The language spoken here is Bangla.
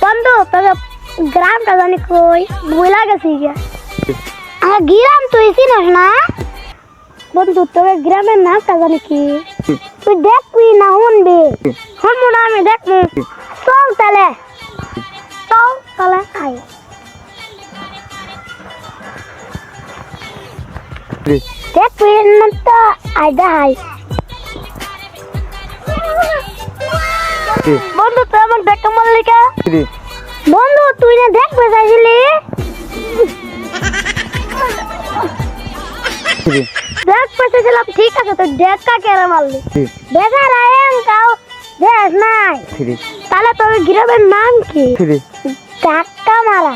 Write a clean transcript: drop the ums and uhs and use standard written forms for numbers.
বন্ধু তবে গ্রামটা জানি কই ভুলা গেছি গিয়া গ্রাম তুই চিনিস না বন্ধু তবে গ্রামের নামটা জানি কি তুই দেখবি না শুনবি শুনবো না আমি দেখবো চল তাহলে আই দেখবি না তো আই দেখাই বন্ধু তুই আমার দেখা মালিকা বন্ধু তুই না দেখবে চাইছিলি দেখ পেয়েছিলাম ঠিক আছে তুই দেখা কেন মারলি বেকার আয়াম কাউ দেখ নাই তাহলে তোর গ্রামের নাম কি ধাক্কা মারা